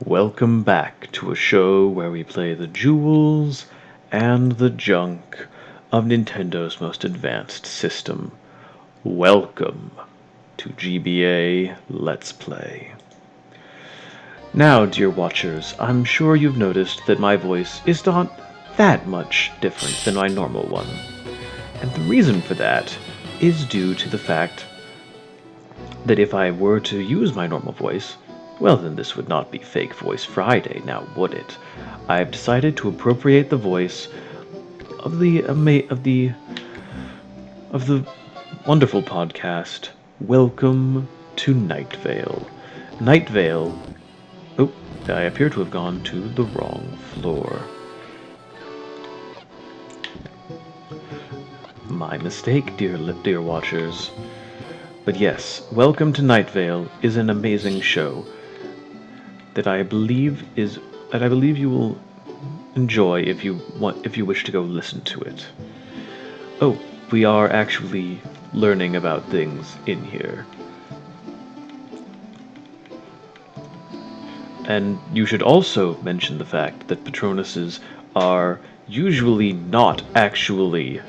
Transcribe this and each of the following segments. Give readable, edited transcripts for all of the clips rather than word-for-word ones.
Welcome back to a show where we play the jewels and the junk of Nintendo's most advanced system. Welcome to GBA Let's Play. Now, dear watchers, I'm sure you've noticed that my voice is not that much different than my normal one. And the reason for that is due to the fact that if I were to use my normal voice, well, then this would not be Fake Voice Friday, now would it? I've decided to appropriate the voice of the wonderful podcast. Welcome to Night Vale. Night Vale. Oh, I appear to have gone to the wrong floor. My mistake, dear watchers. But yes, Welcome to Night Vale is an amazing show that I believe you will enjoy if you wish to go listen to it. Oh, we are actually learning about things in here. And you should also mention the fact that Patronuses are usually not actually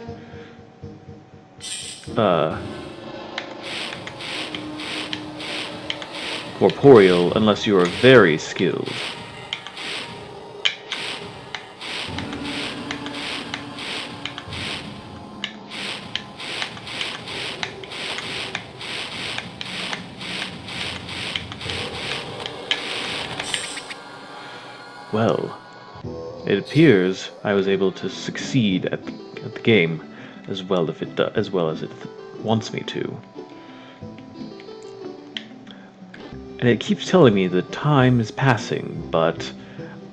corporeal unless you are very skilled. Well, it appears I was able to succeed at the game as well as it wants me to. And it keeps telling me that time is passing, but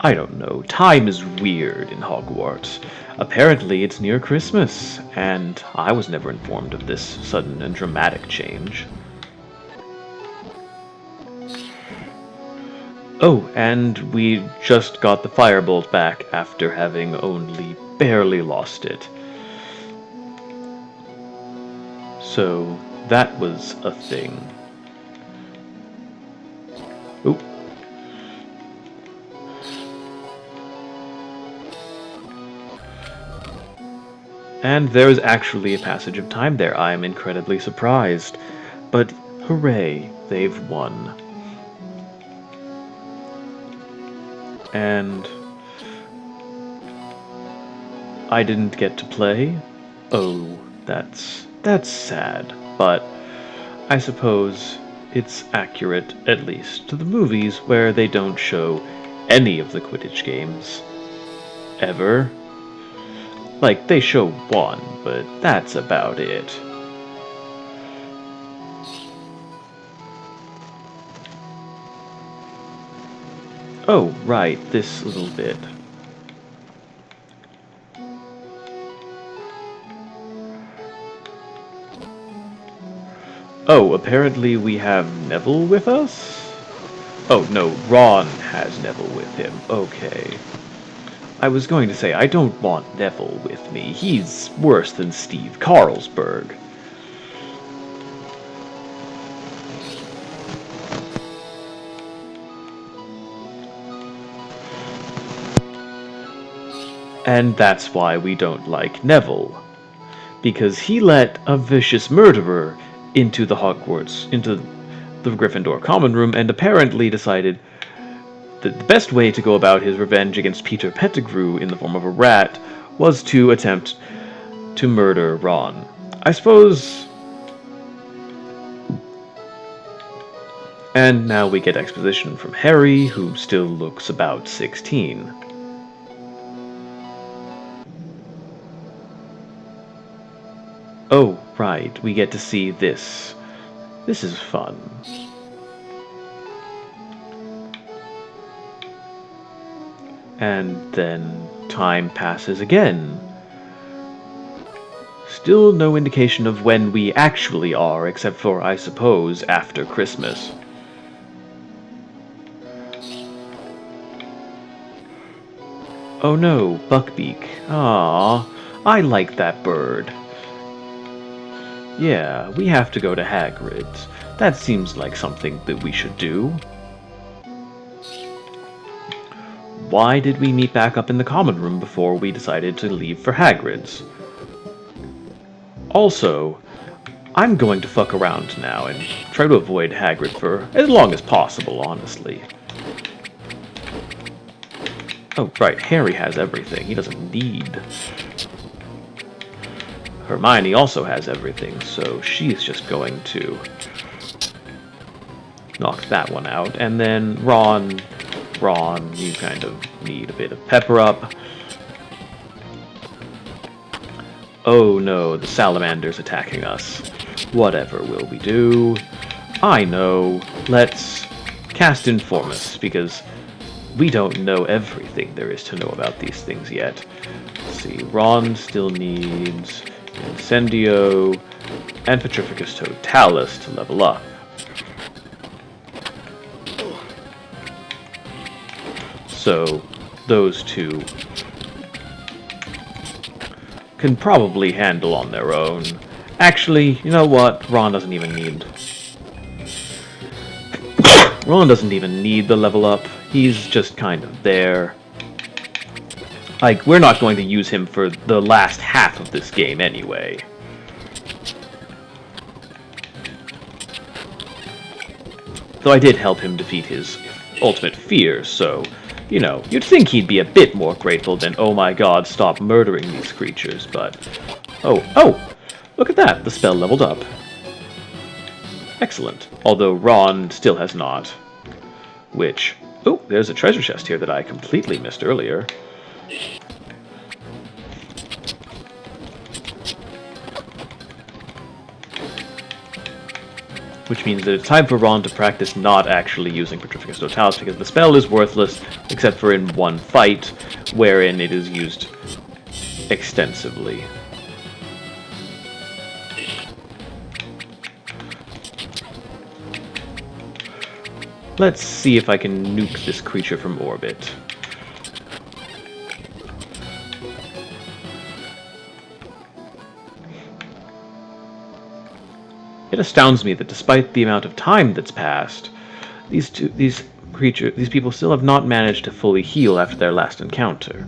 I don't know. Time is weird in Hogwarts. Apparently it's near Christmas, and I was never informed of this sudden and dramatic change. Oh, and we just got the firebolt back after having only barely lost it. So that was a thing. Oop. And there is actually a passage of time there. I am incredibly surprised. But hooray, they've won. And I didn't get to play? Oh, that's sad. But I suppose it's accurate, at least, to the movies where they don't show any of the Quidditch games. Ever. Like, they show one, but that's about it. Oh, right, this little bit. Oh, apparently we have Neville with us? Oh, no, Ron has Neville with him. Okay. I was going to say, I don't want Neville with me. He's worse than Steve Carlsberg. And that's why we don't like Neville. Because he let a vicious murderer into the Gryffindor common room, and apparently decided that the best way to go about his revenge against Peter Pettigrew in the form of a rat was to attempt to murder Ron. I suppose. And now we get exposition from Harry, who still looks about 16. Oh, right, we get to see this. This is fun. And then time passes again. Still no indication of when we actually are, except for, I suppose, after Christmas. Oh no, Buckbeak. Ah, I like that bird. Yeah, we have to go to Hagrid's. That seems like something that we should do. why did we meet back up in the common room before we decided to leave for Hagrid's? Also, I'm going to fuck around now and try to avoid Hagrid for as long as possible, honestly. Oh, right, Harry has everything. He doesn't need... Hermione also has everything, so she's just going to knock that one out. And then Ron, you kind of need a bit of pepper up. Oh no, the salamander's attacking us. Whatever will we do? I know. Let's cast Informus, because we don't know everything there is to know about these things yet. Let's see, Ron still needs Incendio and Petrificus Totalis to level up. So, those two can probably handle on their own. Actually, you know what? Ron doesn't even need the level up. He's just kind of there. Like, we're not going to use him for the last half of this game anyway. Though I did help him defeat his ultimate fear, so, you know, you'd think he'd be a bit more grateful than, oh my god, stop murdering these creatures, but... Oh! Look at that! The spell leveled up. Excellent. Although Ron still has not. Which... Oh, there's a treasure chest here that I completely missed earlier. Which means that it's time for Ron to practice not actually using Petrificus Totalis, because the spell is worthless, except for in one fight, wherein it is used extensively. Let's see if I can nuke this creature from orbit. It astounds me that despite the amount of time that's passed, these people still have not managed to fully heal after their last encounter.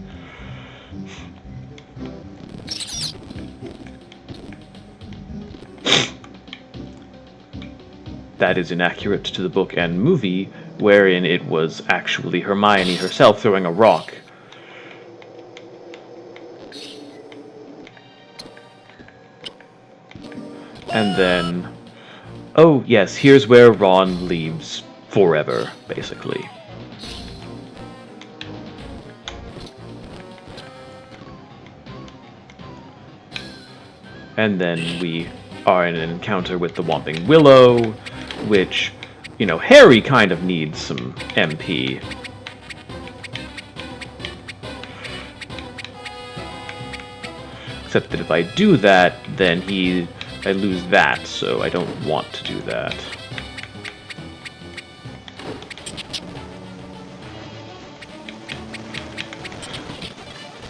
That is inaccurate to the book and movie, wherein it was actually Hermione herself throwing a rock. And then... Oh, yes, here's where Ron leaves forever, basically. And then we are in an encounter with the Whomping Willow, which, you know, Harry kind of needs some MP. Except that if I do that, then I lose that, so I don't want to do that.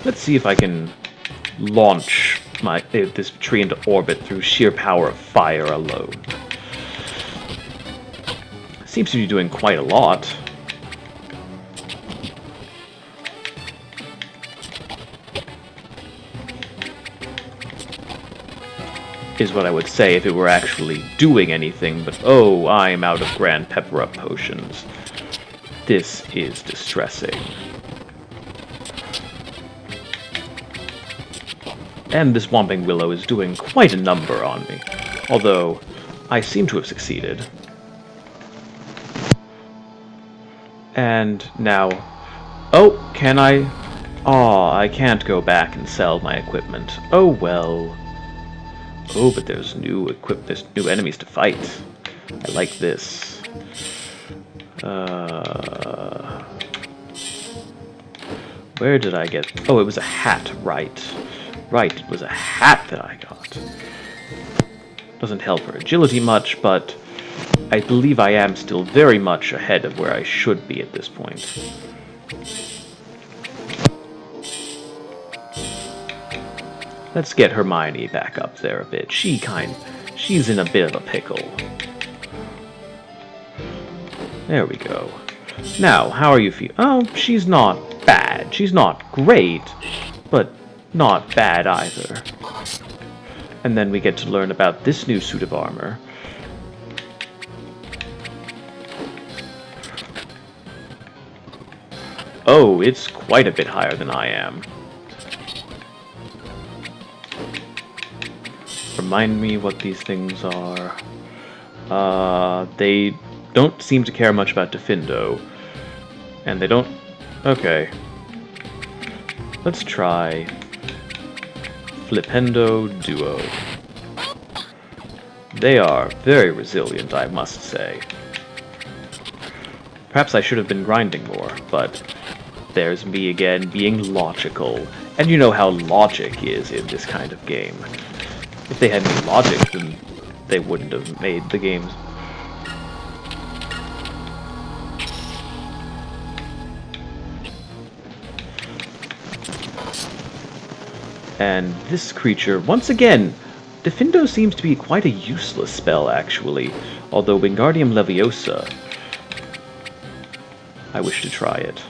Let's see if I can launch this tree into orbit through sheer power of fire alone. Seems to be doing quite a lot. Is what I would say if it were actually doing anything, but oh, I'm out of Grand Pepper-Up potions. This is distressing. And this Whomping Willow is doing quite a number on me, although I seem to have succeeded. And now... Oh, can I? Aw, I can't go back and sell my equipment. Oh well. Oh, but there's new enemies to fight. I like this. Where did I get... Oh, it was a hat, right. Right, it was a hat that I got. Doesn't help her agility much, but I believe I am still very much ahead of where I should be at this point. Let's get Hermione back up there a bit. She's in a bit of a pickle. There we go. Now, how are you feeling? Oh, she's not bad. She's not great, but not bad either. And then we get to learn about this new suit of armor. Oh, it's quite a bit higher than I am. Remind me what these things are. They don't seem to care much about Defendo. And they don't... Okay. Let's try Flipendo Duo. They are very resilient, I must say. Perhaps I should have been grinding more, but there's me again being logical. And you know how logic is in this kind of game. If they had any logic, then they wouldn't have made the games. And this creature, once again, Defendo seems to be quite a useless spell, actually. Although Wingardium Leviosa, I wish to try it.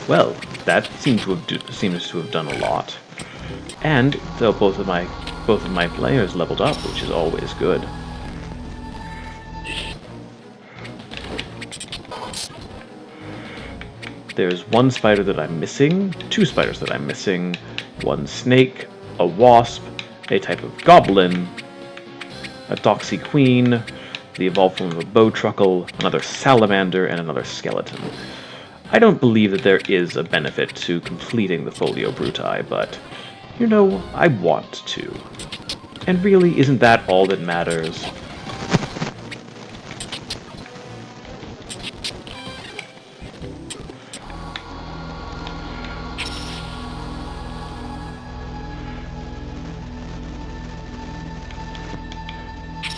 Well, that seems to have done a lot. And though both of my players leveled up, which is always good. There's one spider that I'm missing, two spiders that I'm missing, one snake, a wasp, a type of goblin, a doxy queen, the evolved form of a bowtruckle, another salamander, and another skeleton. I don't believe that there is a benefit to completing the Folio Bruti, but, you know, I want to. And really, isn't that all that matters?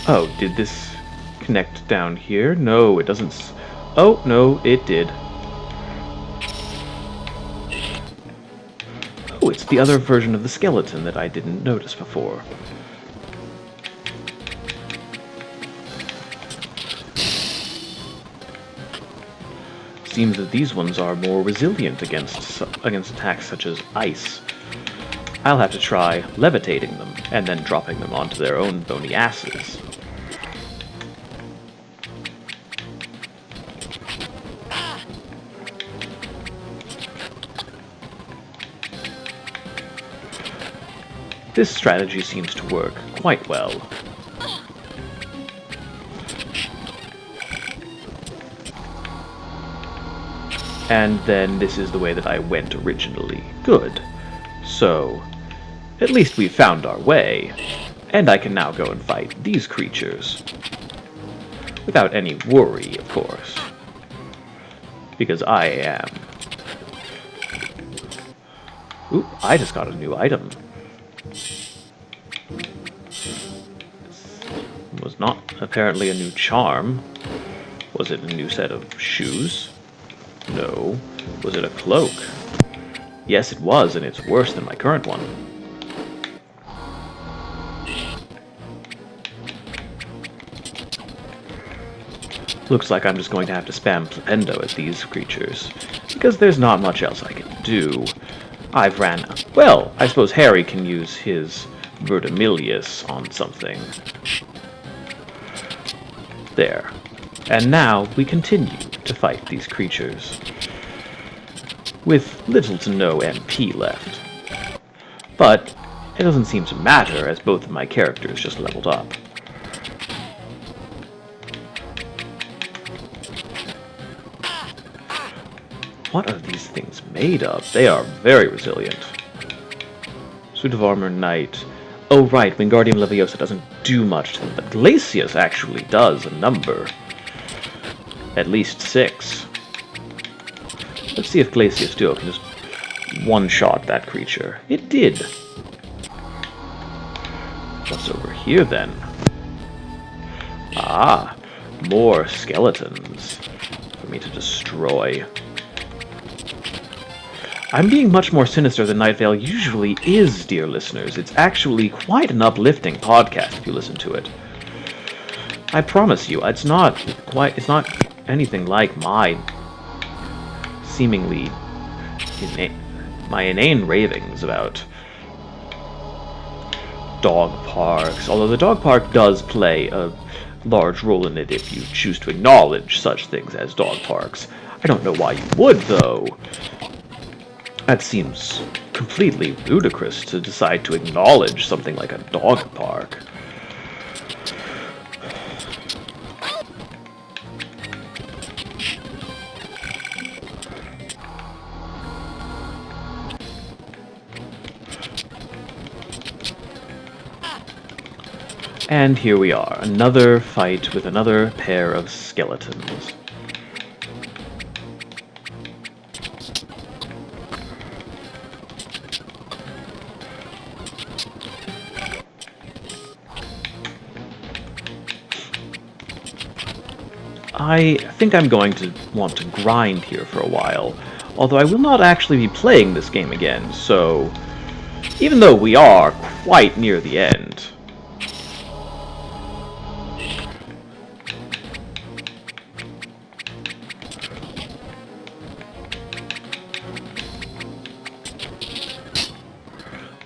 Oh, did this connect down here? No, it doesn't. Oh, no, it did. Oh, it's the other version of the skeleton that I didn't notice before. Seems that these ones are more resilient against attacks such as ice. I'll have to try levitating them, and then dropping them onto their own bony asses. This strategy seems to work quite well. And then this is the way that I went originally. Good. So, at least we've found our way, and I can now go and fight these creatures. Without any worry, of course. Because I am. Oop, I just got a new item. It was not apparently a new charm. Was it a new set of shoes? No. Was it a cloak? Yes, it was, and it's worse than my current one. Looks like I'm just going to have to spam Flipendo at these creatures, because there's not much else I can do. I've ran out. Well, I suppose Harry can use his Vertimilius on something. There. And now we continue to fight these creatures, with little to no MP left. But it doesn't seem to matter, as both of my characters just leveled up. What are these things made of? They are very resilient. Suit of Armor Knight. Oh right, Wingardium Leviosa doesn't do much to them, but Glacius actually does a number. At least 6. Let's see if Glacius Duo can just one-shot that creature. It did. What's over here then? Ah, more skeletons for me to destroy. I'm being much more sinister than Night Vale usually is, dear listeners. It's actually quite an uplifting podcast if you listen to it. I promise you, it's not anything like my seemingly my inane ravings about dog parks, although the dog park does play a large role in it if you choose to acknowledge such things as dog parks. I don't know why you would, though. That seems completely ludicrous to decide to acknowledge something like a dog park. And here we are, another fight with another pair of skeletons. I think I'm going to want to grind here for a while, although I will not actually be playing this game again, so even though we are quite near the end,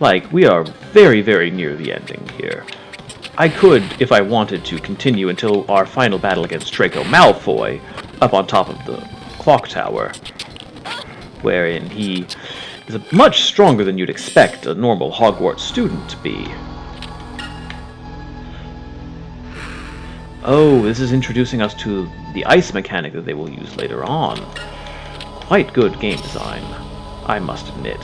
like, we are very, very near the ending here. I could, if I wanted to, continue until our final battle against Draco Malfoy, up on top of the clock tower, wherein he is much stronger than you'd expect a normal Hogwarts student to be. Oh, this is introducing us to the ice mechanic that they will use later on. Quite good game design, I must admit.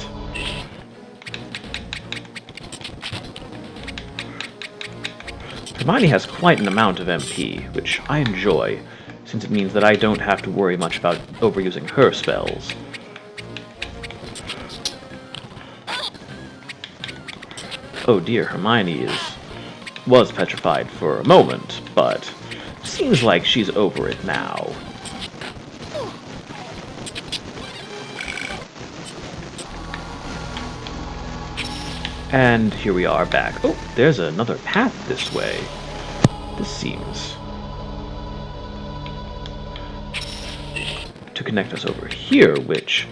Hermione has quite an amount of MP, which I enjoy, since it means that I don't have to worry much about overusing her spells. Oh dear, Hermione was petrified for a moment, but seems like she's over it now. And here we are back. Oh, there's another path this way. This seems to connect us over here, which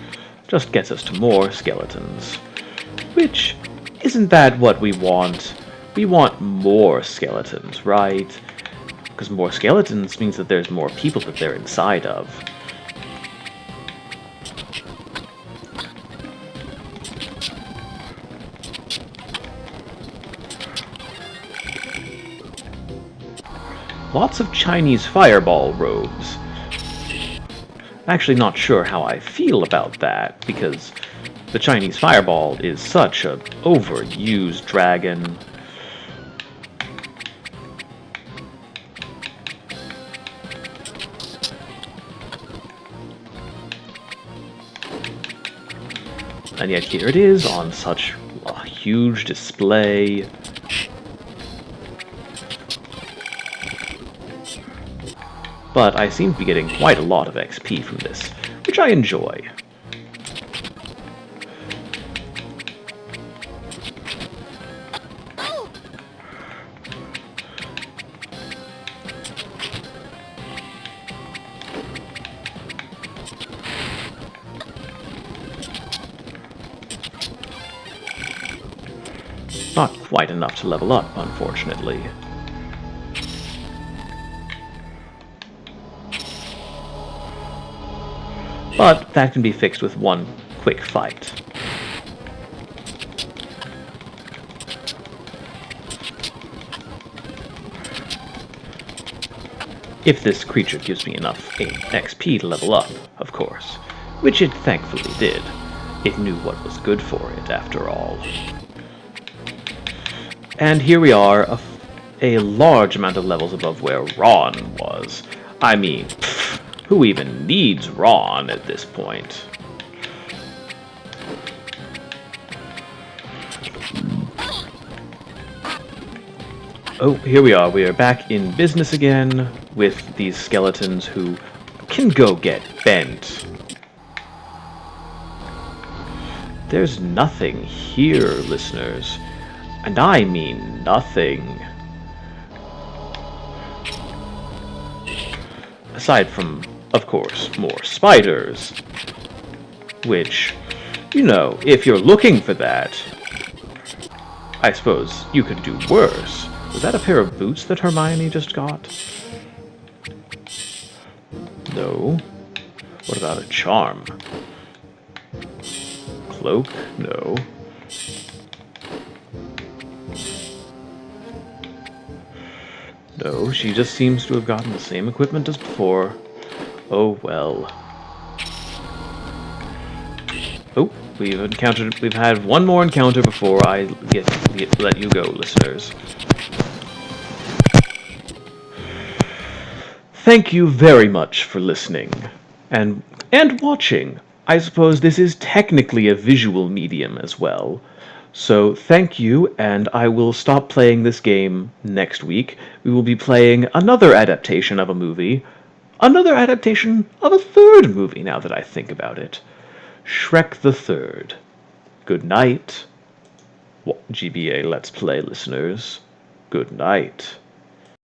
just gets us to more skeletons. Which, isn't that what we want? We want more skeletons, right? Because more skeletons means that there's more people that they're inside of. Lots of Chinese fireball robes. I'm actually not sure how I feel about that, because the Chinese fireball is such an overused dragon. And yet here it is on such a huge display. But I seem to be getting quite a lot of XP from this, which I enjoy. Not quite enough to level up, unfortunately. But that can be fixed with one quick fight. If this creature gives me enough XP to level up, of course. Which it thankfully did. It knew what was good for it, after all. And here we are, a large amount of levels above where Ron was. I mean, who even needs Ron at this point? Oh, here we are. We are back in business again with these skeletons who can go get bent. There's nothing here, listeners. And I mean nothing. Aside from, of course, more spiders. Which, you know, if you're looking for that, I suppose you could do worse. Was that a pair of boots that Hermione just got? No. What about a charm? Cloak? No. No, she just seems to have gotten the same equipment as before. Oh well. Oh, we've had one more encounter before I let you go, listeners. Thank you very much for listening and watching. I suppose this is technically a visual medium as well. So thank you, and I will stop playing this game next week. We will be playing another adaptation of a movie. Another adaptation of a third movie, now that I think about it. Shrek the Third. Good night, GBA Let's Play listeners. Good night.